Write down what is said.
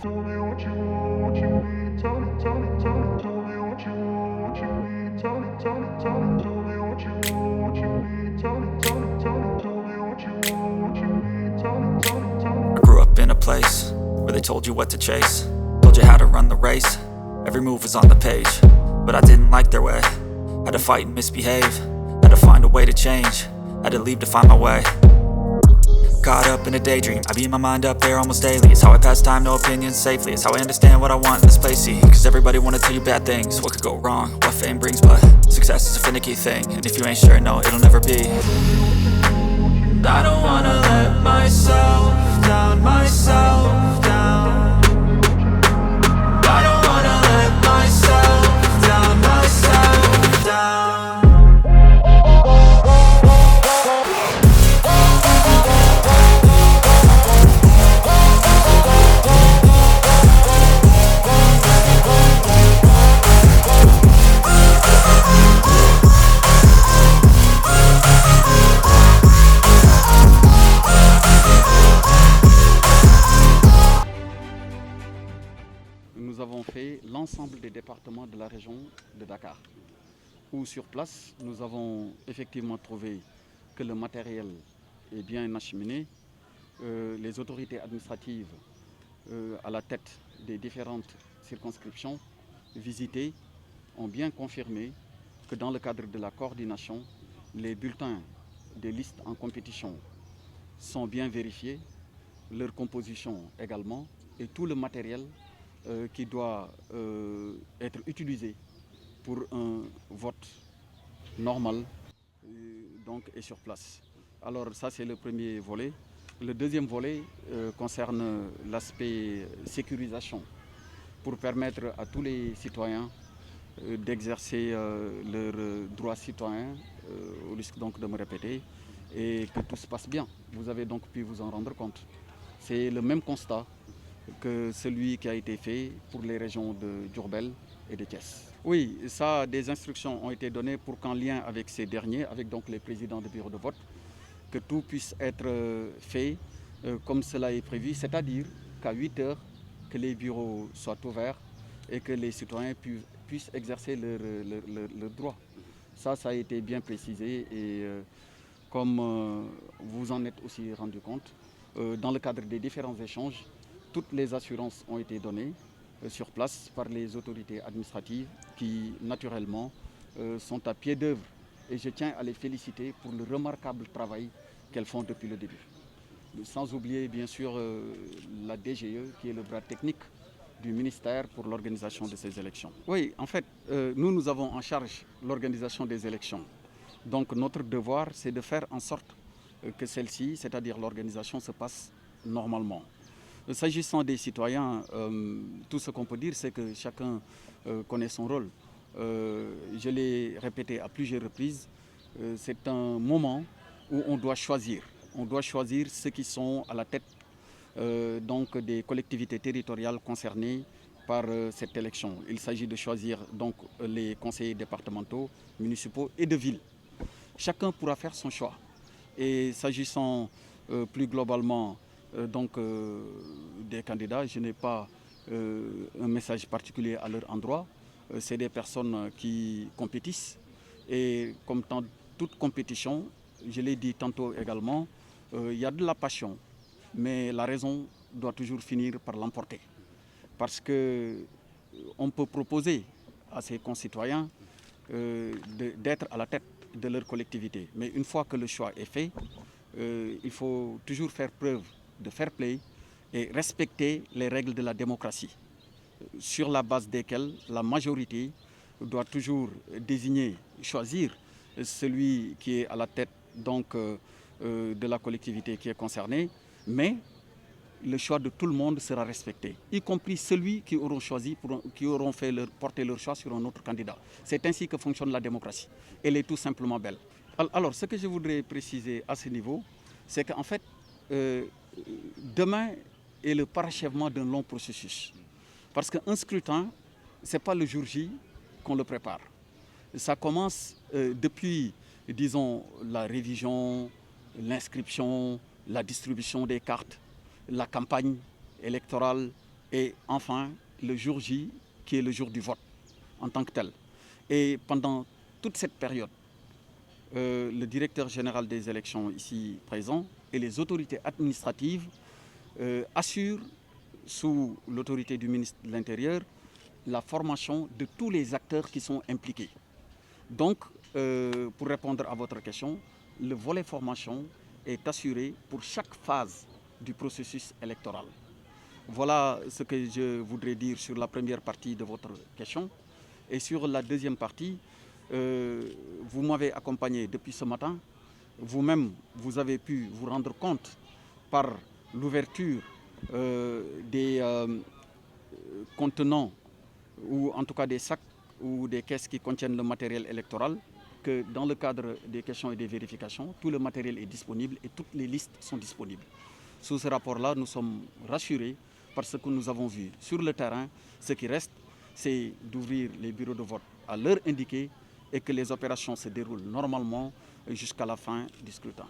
Tell me what you want, what you need. Tell me, tell me, tell me. Tell me what you want, what you need. Tell me, tell me, tell me. Tell me what you want, what you need. Tell me, tell me, tell me. Tell me what you want, what you need. Tell me, tell me, tell me. I grew up in a place where they told you what to chase, told you how to run the race. Every move was on the page, but I didn't like their way. Had to fight and misbehave, had to find a way to change, had to leave to find my way. Caught up in a daydream, I beat my mind up there almost daily. It's how I pass time, no opinions safely. It's how I understand what I want in this place, see. Cause everybody wanna tell you bad things, what could go wrong, what fame brings. But success is a finicky thing, and if you ain't sure, no, it'll never be. I don't wanna let myself down, myself down. I don't wanna let myself down, myself down. Nous avons fait l'ensemble des départements de la région de Dakar, où sur place, nous avons effectivement trouvé que le matériel est bien acheminé. Les autorités administratives à la tête des différentes circonscriptions visitées ont bien confirmé que dans le cadre de la coordination, les bulletins des listes en compétition sont bien vérifiés, leur composition également, et tout le matériel qui doit être utilisé pour un vote normal donc, est sur place. Alors ça c'est le premier volet. Le deuxième volet concerne l'aspect sécurisation pour permettre à tous les citoyens d'exercer leurs droits citoyens, au risque donc de me répéter, et que tout se passe bien. Vous avez donc pu vous en rendre compte. C'est le même constat que celui qui a été fait pour les régions de Diourbel et de Thiès. Oui, ça, des instructions ont été données pour qu'en lien avec ces derniers, avec donc les présidents de bureaux de vote, que tout puisse être fait comme cela est prévu, c'est-à-dire qu'à 8 heures, que les bureaux soient ouverts et que les citoyens puissent exercer leurs droits. Ça a été bien précisé et comme vous en êtes aussi rendu compte, dans le cadre des différents échanges, toutes les assurances ont été données sur place par les autorités administratives qui, naturellement, sont à pied d'œuvre. Et je tiens à les féliciter pour le remarquable travail qu'elles font depuis le début. Sans oublier, bien sûr, la DGE, qui est le bras technique du ministère pour l'organisation de ces élections. Oui, en fait, nous avons en charge l'organisation des élections. Donc notre devoir, c'est de faire en sorte que celle-ci, c'est-à-dire l'organisation, se passe normalement. S'agissant des citoyens, tout ce qu'on peut dire, c'est que chacun connaît son rôle. Je l'ai répété à plusieurs reprises, c'est un moment où on doit choisir. On doit choisir ceux qui sont à la tête donc des collectivités territoriales concernées par cette élection. Il s'agit de choisir donc les conseillers départementaux, municipaux et de ville. Chacun pourra faire son choix. Et s'agissant plus globalement des candidats, je n'ai pas un message particulier à leur endroit. C'est des personnes qui compétissent et comme dans toute compétition, je l'ai dit tantôt également, il y a de la passion, mais la raison doit toujours finir par l'emporter. Parce qu'on peut proposer à ses concitoyens d'être à la tête de leur collectivité. Mais une fois que le choix est fait, il faut toujours faire preuve de fair play et respecter les règles de la démocratie, sur la base desquelles la majorité doit toujours désigner, choisir celui qui est à la tête donc, de la collectivité qui est concernée, mais le choix de tout le monde sera respecté, y compris celui qui auront choisi, qui auront porté leur choix sur un autre candidat. C'est ainsi que fonctionne la démocratie. Elle est tout simplement belle. Alors, ce que je voudrais préciser à ce niveau, c'est qu'en fait, demain est le parachèvement d'un long processus. Parce qu'un scrutin, ce n'est pas le jour J qu'on le prépare. Ça commence depuis, disons, la révision, l'inscription, la distribution des cartes, la campagne électorale, et enfin le jour J qui est le jour du vote en tant que tel. Et pendant toute cette période, le directeur général des élections ici présent et les autorités administratives assurent sous l'autorité du ministre de l'Intérieur la formation de tous les acteurs qui sont impliqués. Donc, pour répondre à votre question, le volet formation est assuré pour chaque phase du processus électoral. Voilà ce que je voudrais dire sur la première partie de votre question. Et sur la deuxième partie, vous m'avez accompagné depuis ce matin. Vous-même, vous avez pu vous rendre compte par l'ouverture des contenants ou en tout cas des sacs ou des caisses qui contiennent le matériel électoral, que dans le cadre des questions et des vérifications, tout le matériel est disponible et toutes les listes sont disponibles. Sous ce rapport-là, nous sommes rassurés par ce que nous avons vu sur le terrain. Ce qui reste, c'est d'ouvrir les bureaux de vote à l'heure indiquée et que les opérations se déroulent normalement jusqu'à la fin du scrutin.